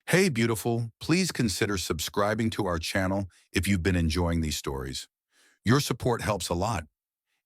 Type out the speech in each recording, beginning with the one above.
Hey, beautiful, please consider subscribing to our channel if you've been enjoying these stories. Your support helps a lot.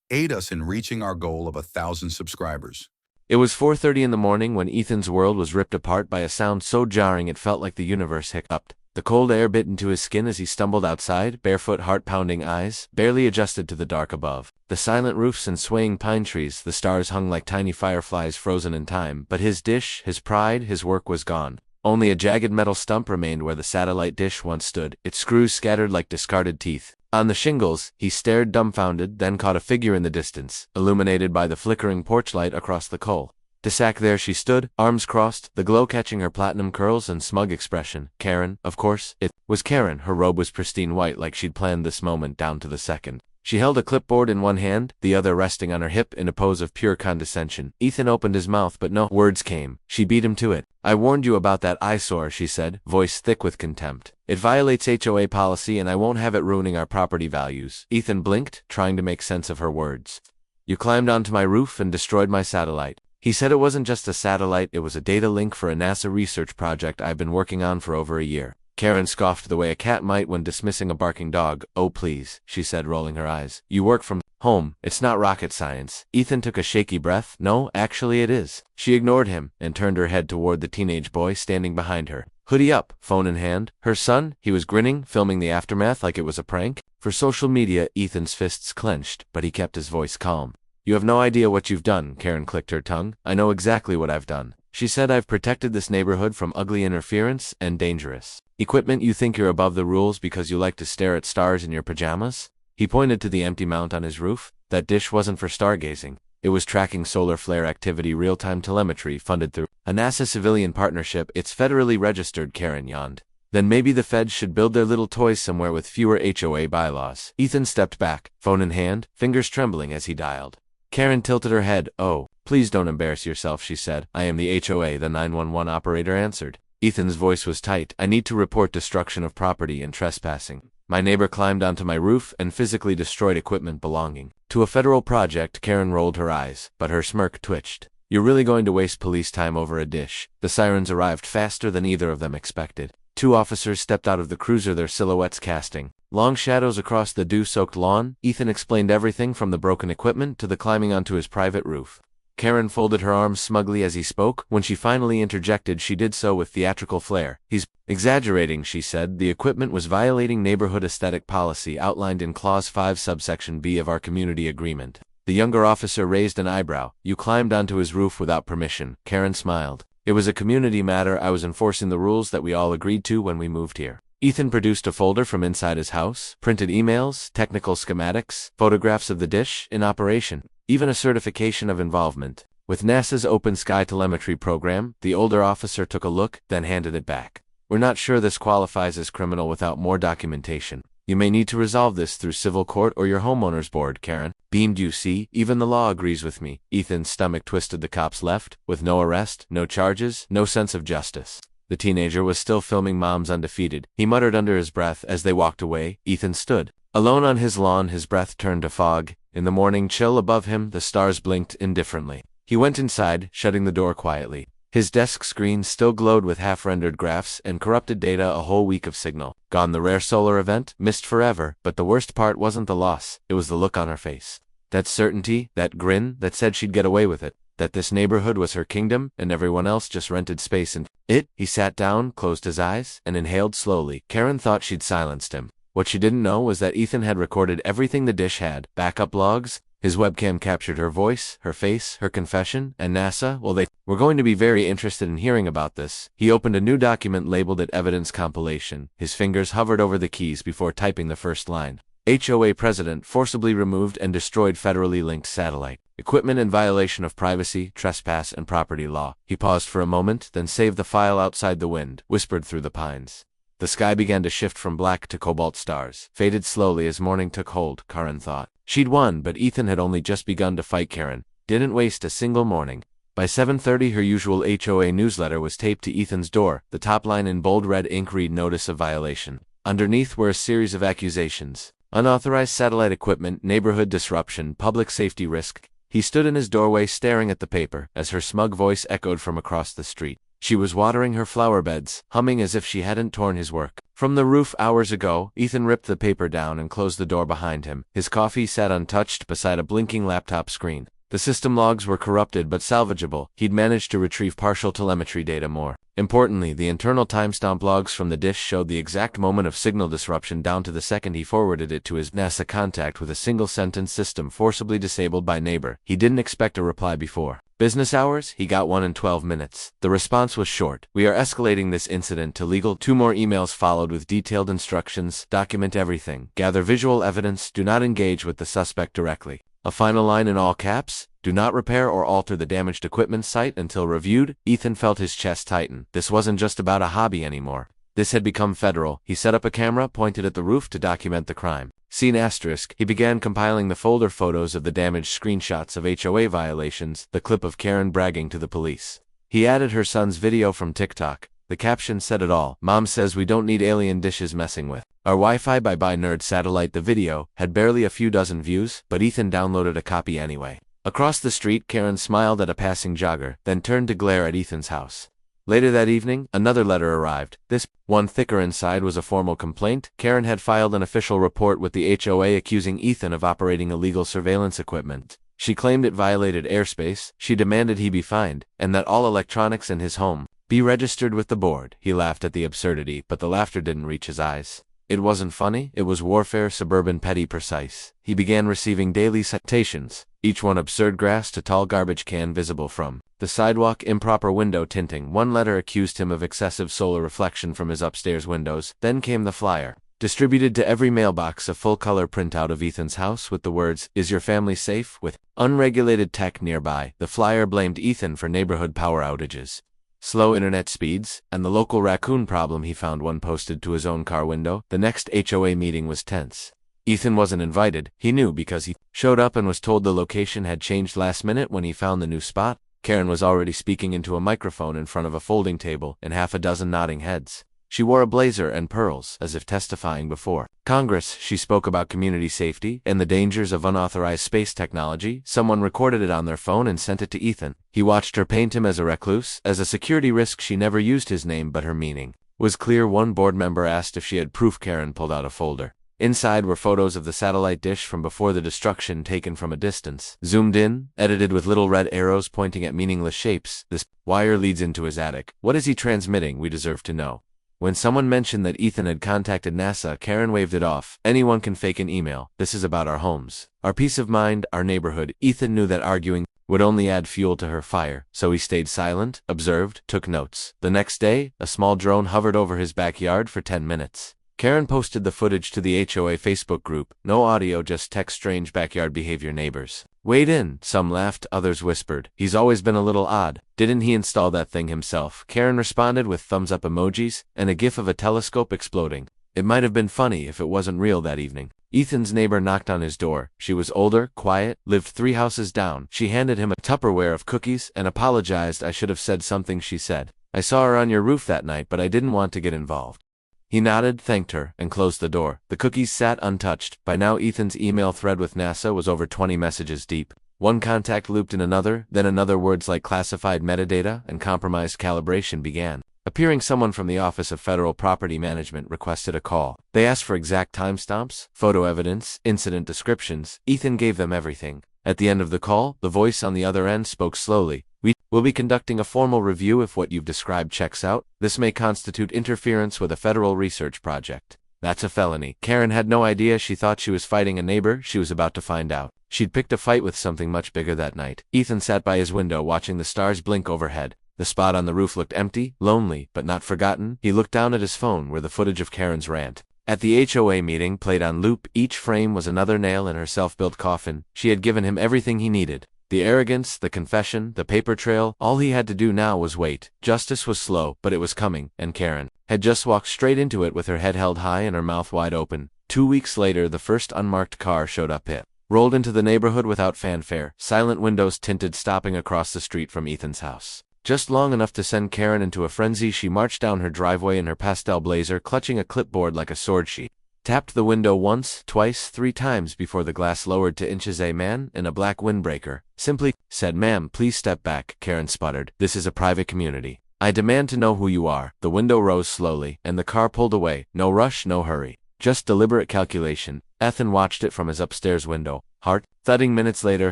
Aid us in reaching our goal of 1,000 subscribers. It was 4:30 in the morning when Ethan's world was ripped apart by a sound so jarring it felt like the universe hiccuped. The cold air bit into his skin as he stumbled outside, barefoot, heart-pounding eyes, barely adjusted to the dark above. The silent roofs and swaying pine trees, the stars hung like tiny fireflies frozen in time, but his dish, his pride, his work was gone. Only a jagged metal stump remained where the satellite dish once stood, its screws scattered like discarded teeth. On the shingles, he stared dumbfounded, then caught a figure in the distance, illuminated by the flickering porch light across the coal. Sack there she stood, arms crossed, the glow catching her platinum curls and smug expression. Karen, of course, it was Karen. Her robe was pristine white like she'd planned this moment down to the second. She held a clipboard in one hand, the other resting on her hip in a pose of pure condescension. Ethan opened his mouth but no words came. She beat him to it. "I warned you about that eyesore," she said, voice thick with contempt. "It violates HOA policy and I won't have it ruining our property values." Ethan blinked, trying to make sense of her words. "You climbed onto my roof and destroyed my satellite." He said it wasn't just a satellite, it was a data link for a NASA research project I've been working on for over a year. Karen scoffed the way a cat might when dismissing a barking dog. "Oh please," she said, rolling her eyes. "You work from home. It's not rocket science." Ethan took a shaky breath. "No, actually it is." She ignored him and turned her head toward the teenage boy standing behind her. Hoodie up, phone in hand. Her son? He was grinning, filming the aftermath like it was a prank. For social media, Ethan's fists clenched, but he kept his voice calm. "You have no idea what you've done," Karen clicked her tongue. "I know exactly what I've done." She said, "I've protected this neighborhood from ugly interference and dangerous equipment. You think you're above the rules because you like to stare at stars in your pajamas?" He pointed to the empty mount on his roof. That dish wasn't for stargazing. It was tracking solar flare activity, real-time telemetry funded through a NASA civilian partnership. "It's federally registered," Karen yawned. "Then maybe the feds should build their little toys somewhere with fewer HOA bylaws." Ethan stepped back, phone in hand, fingers trembling as he dialed. Karen tilted her head. "Oh, please don't embarrass yourself," she said. "I am the HOA," the 911 operator answered. Ethan's voice was tight. "I need to report destruction of property and trespassing. My neighbor climbed onto my roof and physically destroyed equipment belonging to a federal project." Karen rolled her eyes, but her smirk twitched. "You're really going to waste police time over a dish?" The sirens arrived faster than either of them expected. Two officers stepped out of the cruiser, their silhouettes casting long shadows across the dew-soaked lawn. Ethan explained everything from the broken equipment to the climbing onto his private roof. Karen folded her arms smugly as he spoke. When she finally interjected, she did so with theatrical flair. "He's exaggerating," she said. "The equipment was violating neighborhood aesthetic policy outlined in Clause 5 subsection B of our community agreement." The younger officer raised an eyebrow. "You climbed onto his roof without permission." Karen smiled. "It was a community matter. I was enforcing the rules that we all agreed to when we moved here." Ethan produced a folder from inside his house, printed emails, technical schematics, photographs of the dish in operation, even a certification of involvement with NASA's Open Sky Telemetry program. The older officer took a look, then handed it back. "We're not sure this qualifies as criminal without more documentation. You may need to resolve this through civil court or your homeowner's board." Karen beamed. "You see, even the law agrees with me." Ethan's stomach twisted. The cops left, with no arrest, no charges, no sense of justice. The teenager was still filming Mom's Undefeated. He muttered under his breath as they walked away. Ethan stood alone on his lawn, his breath turned to fog. In the morning chill above him, the stars blinked indifferently. He went inside, shutting the door quietly. His desk screen still glowed with half-rendered graphs and corrupted data. A whole week of signal gone. The rare solar event missed forever. But the worst part wasn't the loss, it was the look on her face. That certainty, that grin that said she'd get away with it, that this neighborhood was her kingdom and everyone else just rented space in it. He sat down, closed his eyes, and inhaled slowly. Karen thought she'd silenced him. What she didn't know was that Ethan had recorded everything the dish had. Backup logs. His webcam captured her voice, her face, her confession, and NASA, well, they were going to be very interested in hearing about this. He opened a new document, labeled it Evidence Compilation. His fingers hovered over the keys before typing the first line. HOA president forcibly removed and destroyed federally linked satellite equipment in violation of privacy, trespass, and property law. He paused for a moment, then saved the file outside the wind, whispered through the pines. The sky began to shift from black to cobalt. Stars faded slowly as morning took hold. Karen thought she'd won, but Ethan had only just begun to fight. Karen didn't waste a single morning. By 7:30, her usual HOA newsletter was taped to Ethan's door. The top line in bold red ink read, "Notice of violation." Underneath were a series of accusations: unauthorized satellite equipment, neighborhood disruption, public safety risk. He stood in his doorway staring at the paper as her smug voice echoed from across the street. She was watering her flower beds, humming as if she hadn't torn his work from the roof hours ago. Ethan ripped the paper down and closed the door behind him. His coffee sat untouched beside a blinking laptop screen. The system logs were corrupted but salvageable. He'd managed to retrieve partial telemetry data. More importantly, the internal timestamp logs from the dish showed the exact moment of signal disruption down to the second he forwarded it to his NASA contact with a single-sentence system forcibly disabled by neighbor. He didn't expect a reply before business hours. He got one in 12 minutes. The response was short. We are escalating this incident to legal. 2 more emails followed with detailed instructions. Document everything. Gather visual evidence. Do not engage with the suspect directly. A final line in all caps: do not repair or alter the damaged equipment site until reviewed. Ethan felt his chest tighten. This wasn't just about a hobby anymore. This had become federal. He set up a camera, pointed at the roof to document the crime. Scene asterisk. He began compiling the folder photos of the damaged screenshots of HOA violations, the clip of Karen bragging to the police. He added her son's video from TikTok. The caption said it all. Mom says we don't need alien dishes messing with our Wi-Fi. Bye-bye nerd satellite. The video had barely a few dozen views, but Ethan downloaded a copy anyway. Across the street, Karen smiled at a passing jogger, then turned to glare at Ethan's house. Later that evening, another letter arrived. This one, thicker inside, was a formal complaint. Karen had filed an official report with the HOA accusing Ethan of operating illegal surveillance equipment. She claimed it violated airspace. She demanded he be fined, and that all electronics in his home be registered with the board. He laughed at the absurdity, but the laughter didn't reach his eyes. It wasn't funny, it was warfare, suburban, petty, precise. He began receiving daily citations, each one absurd. Grass to tall garbage can visible from the sidewalk, improper window tinting. One letter accused him of excessive solar reflection from his upstairs windows. Then came the flyer, distributed to every mailbox, a full-color printout of Ethan's house with the words, "Is your family safe?" with unregulated tech nearby. The flyer blamed Ethan for neighborhood power outages, slow internet speeds, and the local raccoon problem. He found one posted to his own car window. The next HOA meeting was tense. Ethan wasn't invited. He knew because he showed up and was told the location had changed last minute when he found the new spot. Karen was already speaking into a microphone in front of a folding table and half a dozen nodding heads. She wore a blazer and pearls, as if testifying before Congress. She spoke about community safety and the dangers of unauthorized space technology. Someone recorded it on their phone and sent it to Ethan. He watched her paint him as a recluse, as a security risk. She never used his name, but her meaning was clear. One board member asked if she had proof. Karen pulled out a folder. Inside were photos of the satellite dish from before the destruction, taken from a distance, zoomed in, edited with little red arrows pointing at meaningless shapes. This wire leads into his attic. What is he transmitting? We deserve to know. When someone mentioned that Ethan had contacted NASA, Karen waved it off. Anyone can fake an email. This is about our homes, our peace of mind, our neighborhood. Ethan knew that arguing would only add fuel to her fire, so he stayed silent, observed, took notes. The next day, a small drone hovered over his backyard for 10 minutes. Karen posted the footage to the HOA Facebook group. No audio, just text. Strange backyard behavior. Neighbors weighed in. Some laughed, others whispered, "He's always been a little odd. Didn't he install that thing himself?" Karen responded with thumbs-up emojis and a gif of a telescope exploding. It might have been funny if it wasn't real. That evening, Ethan's neighbor knocked on his door. She was older, quiet, lived 3 houses down. She handed him a Tupperware of cookies and apologized. "I should have said something," she said. "I saw her on your roof that night, but I didn't want to get involved." He nodded, thanked her, and closed the door. The cookies sat untouched. By now, Ethan's email thread with NASA was over 20 messages deep. One contact looped in another, then another. Words like classified metadata and compromised calibration began appearing. Someone from the Office of Federal Property Management requested a call. They asked for exact timestamps, photo evidence, incident descriptions. Ethan gave them everything. At the end of the call, the voice on the other end spoke slowly. "We'll be conducting a formal review. If what you've described checks out, this may constitute interference with a federal research project. That's a felony." Karen had no idea. She thought she was fighting a neighbor. She was about to find out. She'd picked a fight with something much bigger that night. Ethan sat by his window watching the stars blink overhead. The spot on the roof looked empty, lonely, but not forgotten. He looked down at his phone where the footage of Karen's rant at the HOA meeting played on loop. Each frame was another nail in her self-built coffin. She had given him everything he needed. The arrogance, the confession, the paper trail. All he had to do now was wait. Justice was slow, but it was coming, and Karen had just walked straight into it with her head held high and her mouth wide open. 2 weeks later, the first unmarked car showed up. It rolled into the neighborhood without fanfare, silent windows tinted, stopping across the street from Ethan's house. Just long enough to send Karen into a frenzy. She marched down her driveway in her pastel blazer, clutching a clipboard like a sword. She tapped the window once, twice, 3 times before the glass lowered to inches. A man in a black windbreaker simply said, "Ma'am, please step back." Karen sputtered, "This is a private community." I demand to know who you are. The window rose slowly, and the car pulled away. No rush, no hurry. Just deliberate calculation. Ethan watched it from his upstairs window. Heart thudding. Minutes later,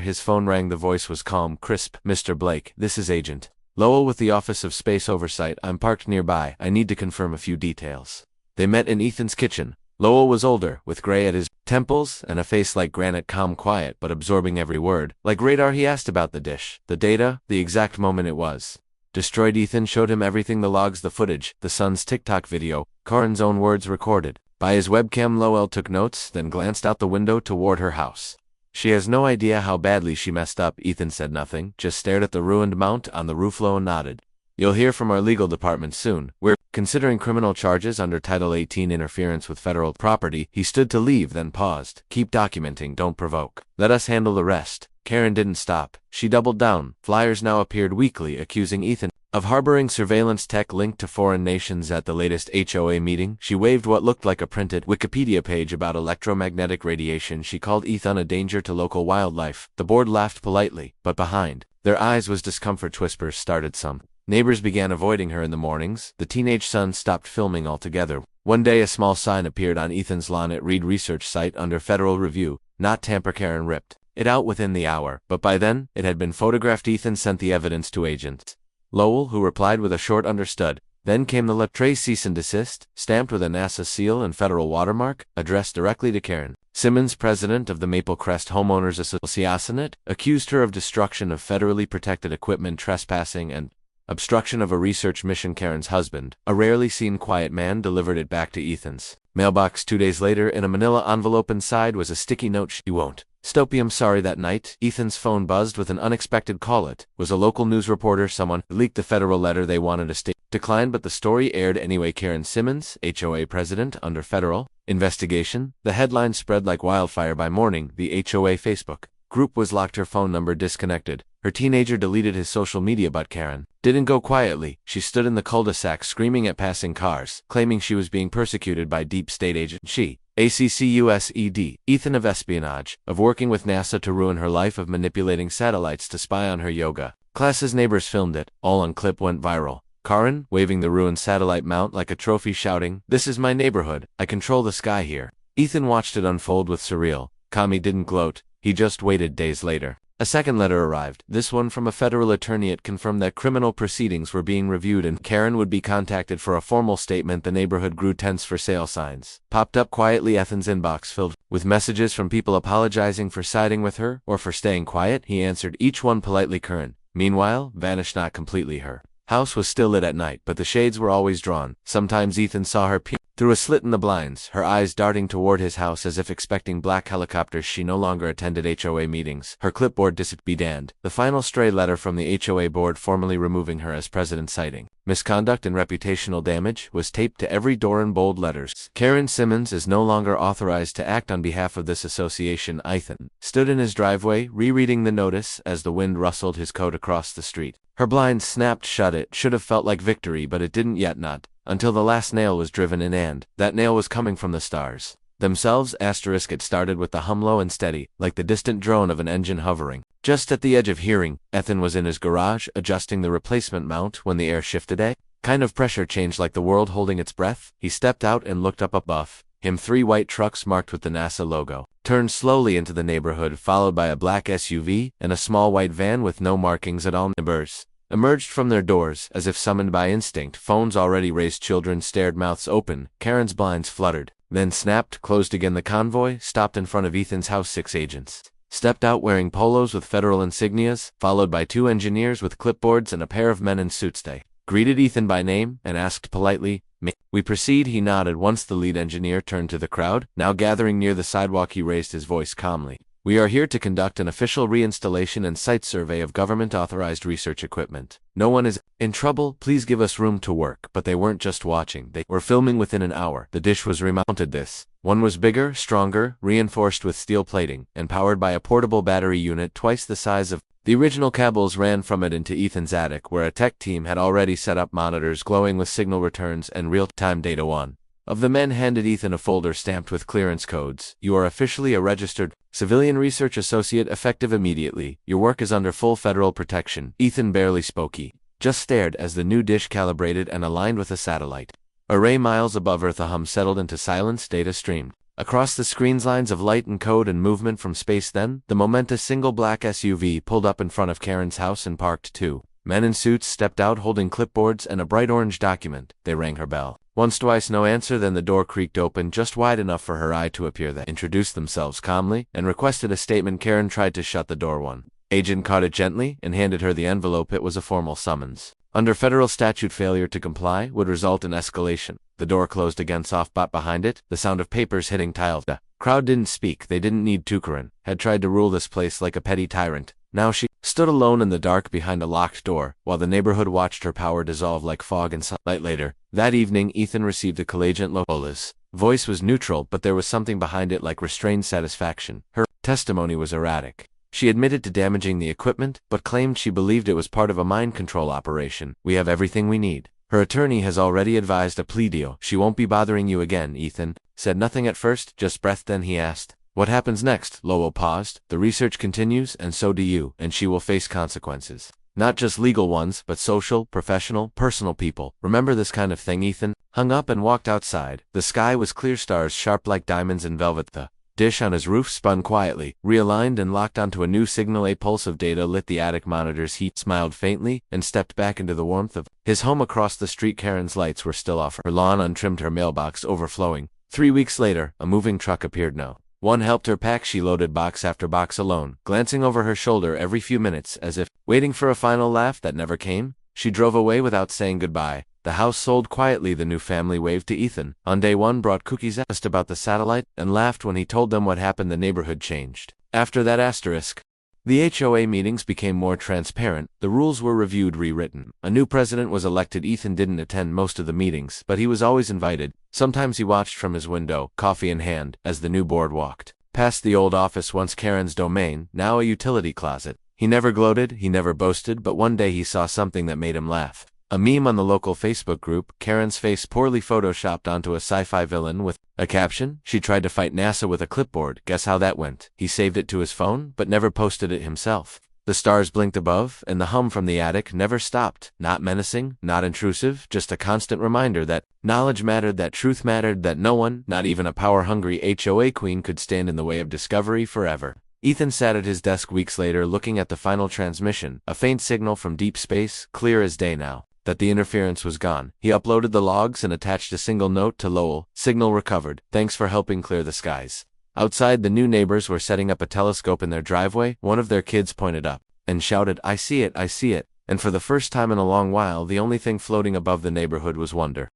his phone rang. The voice was calm, crisp. Mr. Blake, this is Agent Lowell with the Office of Space Oversight. I'm parked nearby. I need to confirm a few details. They met in Ethan's kitchen. Lowell was older, with gray at his temples and a face like granite, calm, quiet, but absorbing every word. Like radar, he asked about the dish, the data, the exact moment it was destroyed. Ethan showed him everything: the logs, the footage, the son's TikTok video, Karen's own words recorded by his webcam. Lowell took notes, then glanced out the window toward her house. She has no idea how badly she messed up. Ethan said nothing, just stared at the ruined mount on the roof. Lowell nodded. You'll hear from our legal department soon. We're considering criminal charges under Title 18, interference with federal property. He stood to leave, then paused. Keep documenting, don't provoke. Let us handle the rest. Karen didn't stop. She doubled down. Flyers now appeared weekly accusing Ethan of harboring surveillance tech linked to foreign nations. At the latest HOA meeting, she waved what looked like a printed Wikipedia page about electromagnetic radiation. She called Ethan a danger to local wildlife. The board laughed politely, but behind their eyes was discomfort. Whispers started. Some neighbors began avoiding her in the mornings. The teenage son stopped filming altogether. One day, a small sign appeared on Ethan's lawn. It read research site under federal review, not tamper. Karen ripped it out within the hour, but by then, it had been photographed. Ethan sent the evidence to Agent Lowell, who replied with a short understood. Then came the letter: cease and desist, stamped with a NASA seal and federal watermark, addressed directly to Karen. Simmons, president of the Maple Crest Homeowners Association, accused her of destruction of federally protected equipment, trespassing, and obstruction of a research mission. Karen's husband, a rarely seen quiet man, delivered it back to Ethan's mailbox 2 days later. In a manila envelope inside was a sticky note: she won't stop. I'm sorry. That night, Ethan's phone buzzed with an unexpected call. It was a local news reporter. Someone leaked the federal letter. They wanted a state decline, but the story aired anyway. Karen Simmons, HOA president under federal investigation. The headline spread like wildfire. By morning, the HOA Facebook group was locked. Her phone number disconnected. Her teenager deleted his social media, but Karen didn't go quietly. She stood in the cul-de-sac screaming at passing cars, claiming she was being persecuted by deep state agent. She ACCUSED, Ethan, of espionage, of working with NASA to ruin her life, of manipulating satellites to spy on her yoga classes. Neighbors filmed it. All on clip went viral. Karen, waving the ruined satellite mount like a trophy, shouting, "This is my neighborhood. I control the sky here." Ethan watched it unfold with surreal calm. He didn't gloat. He just waited. Days later, a second letter arrived, this one from a federal attorney. It confirmed that criminal proceedings were being reviewed and Karen would be contacted for a formal statement. The neighborhood grew tense. For sale signs popped up quietly. Ethan's inbox filled with messages from people apologizing for siding with her or for staying quiet. He answered each one politely. Karen, meanwhile, vanished. Not completely. Her house was still lit at night, but the shades were always drawn. Sometimes Ethan saw her peek through a slit in the blinds, her eyes darting toward his house as if expecting black helicopters. She no longer attended HOA meetings. Her clipboard disappeared. The final stray letter from the HOA board formally removing her as president, citing misconduct and reputational damage, was taped to every door in bold letters. Karen Simmons is no longer authorized to act on behalf of this association. Ethan stood in his driveway, rereading the notice as the wind rustled his coat across the street. Her blinds snapped shut. It should have felt like victory, but it didn't yet. Not until the last nail was driven in, and that nail was coming from the stars themselves. It started with the hum, low and steady, like the distant drone of an engine hovering just at the edge of hearing. Ethan was in his garage, adjusting the replacement mount, when the air shifted. A kind of pressure changed, like the world holding its breath. He stepped out and looked up. Above him, 3 white trucks marked with the NASA logo turned slowly into the neighborhood, followed by a black SUV and a small white van with no markings at all. Neighbors emerged from their doors, as if summoned by instinct. Phones already raised. Children stared, mouths open. Karen's blinds fluttered, then snapped closed again. The convoy stopped in front of Ethan's house. 6 agents stepped out wearing polos with federal insignias, followed by 2 engineers with clipboards and a pair of men in suits. They greeted Ethan by name and asked politely, "May we proceed?" He nodded. Once the lead engineer turned to the crowd, now gathering near the sidewalk. He raised his voice calmly. "We are here to conduct an official reinstallation and site survey of government-authorized research equipment. No one is in trouble. Please give us room to work." But they weren't just watching. They were filming. Within an hour, the dish was remounted. This one was bigger, stronger, reinforced with steel plating, and powered by a portable battery unit twice the size of the original. Cables ran from it into Ethan's attic, where a tech team had already set up monitors glowing with signal returns and real-time data. One of the men handed Ethan a folder stamped with clearance codes. "You are officially a registered civilian research associate, effective immediately. Your work is under full federal protection." Ethan barely spoke. He just stared as the new dish calibrated and aligned with a satellite. Array miles above Earth, a hum settled into silence, data streamed across the screen's lines of light and code and movement from space. Then, the momentous single black SUV pulled up in front of Karen's house and parked. Two men in suits stepped out holding clipboards and a bright orange document. They rang her bell. Once, twice, no answer. Then the door creaked open just wide enough for her eye to appear. They introduced themselves calmly and requested a statement. Karen tried to shut the door. One agent caught it gently and handed her the envelope. It was a formal summons. Under federal statute, failure to comply would result in escalation. The door closed again, soft but behind it, the sound of papers hitting tiles. The crowd didn't speak. They didn't need to. Karen had tried to rule this place like a petty tyrant. Now she stood alone in the dark behind a locked door, while the neighborhood watched her power dissolve like fog in sunlight. Later that evening, Ethan received a call. Agent Lola's voice was neutral, but there was something behind it like restrained satisfaction. Her testimony was erratic. She admitted to damaging the equipment, but claimed she believed it was part of a mind control operation. We have everything we need. Her attorney has already advised a plea deal. She won't be bothering you again. Ethan said nothing at first, just breath. Then he asked, "What happens next?" Lowell paused. "The research continues, and so do you, and she will face consequences. Not just legal ones, but social, professional, personal. People remember this kind of thing." Ethan hung up and walked outside. The sky was clear, stars sharp like diamonds in velvet. The dish on his roof spun quietly, realigned and locked onto a new signal. A pulse of data lit the attic monitor's heat. Smiled faintly and stepped back into the warmth of his home across the street. Karen's lights were still off, her lawn untrimmed, her mailbox overflowing. 3 weeks later, a moving truck appeared. No one helped her pack. She loaded box after box alone, glancing over her shoulder every few minutes as if waiting for a final laugh that never came. She drove away without saying goodbye. The house sold quietly. The new family waved to Ethan on day one, brought cookies, asked about the satellite, and laughed when he told them what happened. The neighborhood changed. After that the HOA meetings became more transparent. The rules were reviewed, rewritten. A new president was elected. Ethan didn't attend most of the meetings, but he was always invited. Sometimes he watched from his window, coffee in hand, as the new board walked past the old office, once Karen's domain, now a utility closet. He never gloated, he never boasted, but one day he saw something that made him laugh. A meme on the local Facebook group, Karen's face poorly photoshopped onto a sci-fi villain with a caption, "She tried to fight NASA with a clipboard. Guess how that went?" He saved it to his phone, but never posted it himself. The stars blinked above, and the hum from the attic never stopped. Not menacing, not intrusive, just a constant reminder that knowledge mattered, that truth mattered, that no one, not even a power-hungry HOA queen, could stand in the way of discovery forever. Ethan sat at his desk weeks later looking at the final transmission, a faint signal from deep space, clear as day now that the interference was gone. He uploaded the logs and attached a single note to Lowell. "Signal recovered. Thanks for helping clear the skies." Outside, the new neighbors were setting up a telescope in their driveway. One of their kids pointed up and shouted, "I see it, I see it." And for the first time in a long while, the only thing floating above the neighborhood was wonder.